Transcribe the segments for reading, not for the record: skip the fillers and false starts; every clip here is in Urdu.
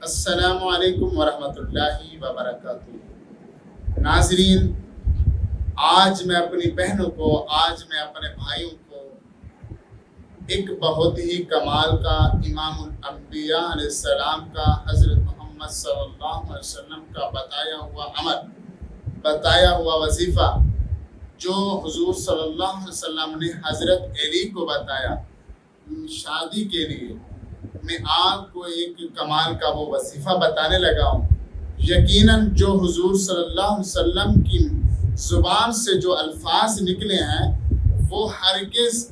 السلام علیکم ورحمۃ اللہ وبرکاتہ۔ ناظرین، آج میں اپنی بہنوں کو، آج میں اپنے بھائیوں کو ایک بہت ہی کمال کا امام الانبیاء علیہ السلام کا، حضرت محمد صلی اللہ علیہ وسلم کا بتایا ہوا عمل، بتایا ہوا وظیفہ جو حضور صلی اللہ علیہ وسلم نے حضرت علی کو بتایا شادی کے لیے، میں آپ کو ایک کمال کا وہ وظیفہ بتانے لگا ہوں۔ یقیناً جو حضور صلی اللہ علیہ وسلم کی زبان سے جو الفاظ نکلے ہیں وہ ہرگز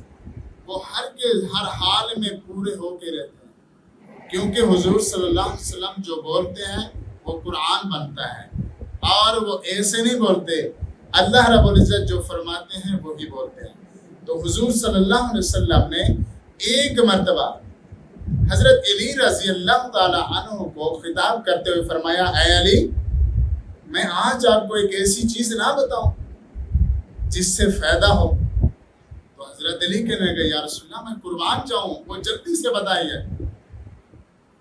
ہر حال میں پورے ہو کے رہتے ہیں، کیونکہ حضور صلی اللہ علیہ وسلم جو بولتے ہیں وہ قرآن بنتا ہے، اور وہ ایسے نہیں بولتے، اللہ رب العزت جو فرماتے ہیں وہی بولتے ہیں۔ تو حضور صلی اللہ علیہ وسلم نے ایک مرتبہ حضرت علی رضی اللہ تعالی عنہ کو خطاب کرتے ہوئے فرمایا، اے علی، میں آج آپ کو ایک ایسی چیز نہ بتاؤں جس سے فائدہ ہو؟ تو حضرت علی کہنے لگے، یا رسول اللہ، میں قربان جاؤں، وہ جلدی سے بتائیے۔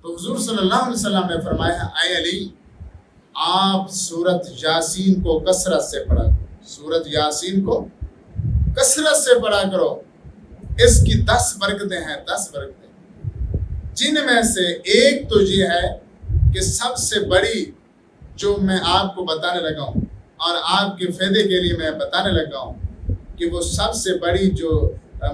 تو حضور صلی اللہ علیہ وسلم نے فرمایا، اے علی، آپ سورۃ یاسین کو کثرت سے پڑھا کرو، سورۃ یاسین کو کثرت سے پڑھا کرو، اس کی 10 برکتیں ہیں، 10 برکتیں، جن میں سے ایک تو یہ ہے کہ سب سے بڑی جو میں آپ کو بتانے لگا ہوں اور آپ کے فائدے کے لیے میں بتانے لگا ہوں کہ وہ سب سے بڑی جو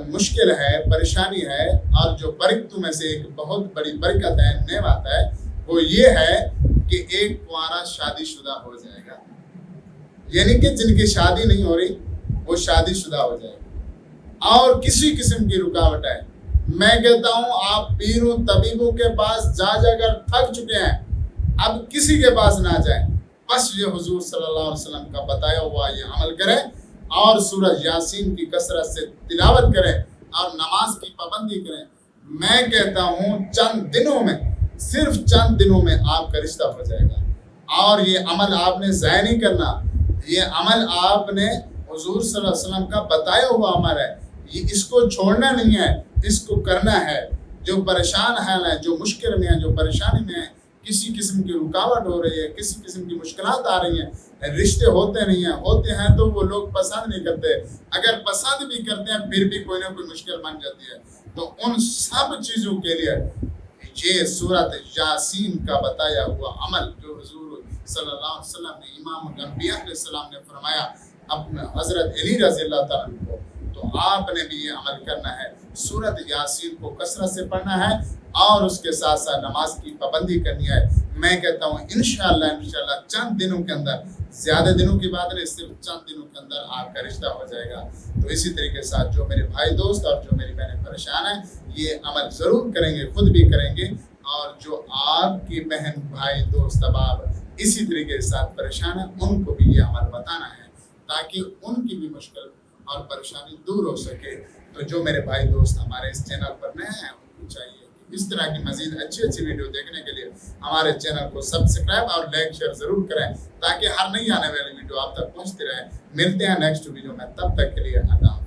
مشکل ہے، پریشانی ہے، اور جو برکتوں میں سے ایک بہت بڑی برکت ہے، نعمت ہے، وہ یہ ہے کہ ایک کنوارا شادی شدہ ہو جائے گا، یعنی کہ جن کی شادی نہیں ہو رہی وہ شادی شدہ ہو جائے گا، اور کسی قسم کی رکاوٹ ہے۔ میں کہتا ہوں آپ پیروں طبیبوں کے پاس جا کر تھک چکے ہیں، اب کسی کے پاس نہ جائیں، بس یہ حضور صلی اللہ علیہ وسلم کا بتایا ہوا یہ عمل کریں، اور سورہ یاسین کی کثرت سے تلاوت کریں اور نماز کی پابندی کریں۔ میں کہتا ہوں چند دنوں میں، صرف چند دنوں میں آپ کا رشتہ ہو جائے گا، اور یہ عمل آپ نے ضائع نہیں کرنا، یہ عمل آپ نے حضور صلی اللہ علیہ وسلم کا بتایا ہوا عمل ہے، یہ اس کو چھوڑنا نہیں ہے، اس کو کرنا ہے۔ جو پریشان ہیں، جو مشکل میں ہیں، جو پریشانی میں ہیں، کسی قسم کی رکاوٹ ہو رہی ہے، کسی قسم کی مشکلات آ رہی ہیں، رشتے ہوتے نہیں ہیں، ہوتے ہیں تو وہ لوگ پسند نہیں کرتے، اگر پسند بھی کرتے ہیں پھر بھی کوئی نہ کوئی مشکل بن جاتی ہے، تو ان سب چیزوں کے لیے یہ سورۃ یاسین کا بتایا ہوا عمل جو حضور صلی اللہ علیہ وسلم نے، امام الانبیاء علیہ السلام نے فرمایا اپنے حضرت علی رضی اللہ تعالیٰ عنہ کو، تو آپ نے بھی یہ عمل کرنا ہے، سورۃ یاسین کو کثرت سے پڑھنا ہے، اور اس کے ساتھ ساتھ نماز کی پابندی کرنی ہے۔ میں کہتا ہوں انشاءاللہ چند دنوں کے اندر، زیادہ دنوں کی بات نہیں، صرف چند دنوں کے اندر آپ کا رشتہ ہو جائے گا۔ تو اسی طریقے سے جو میرے بھائی دوست اور جو میری بہنیں پریشان ہیں، یہ عمل ضرور کریں گے، خود بھی کریں گے، اور جو آپ کی بہن بھائی دوست احباب اسی طریقے کے ساتھ پریشان ہیں ان کو بھی یہ عمل بتانا ہے، تاکہ ان کی بھی مشکل اور پریشانی دور ہو سکے۔ تو جو میرے بھائی دوست ہمارے اس چینل پر نئے ہیں ان کو چاہیے کہ اس طرح کی مزید اچھی ویڈیو دیکھنے کے لیے ہمارے چینل کو سبسکرائب اور لائک شیئر ضرور کریں، تاکہ ہر نئی آنے والی ویڈیو آپ تک پہنچتی رہے۔ ملتے ہیں نیکسٹ ویڈیو میں، تب تک کے لیے اللہ حافظ۔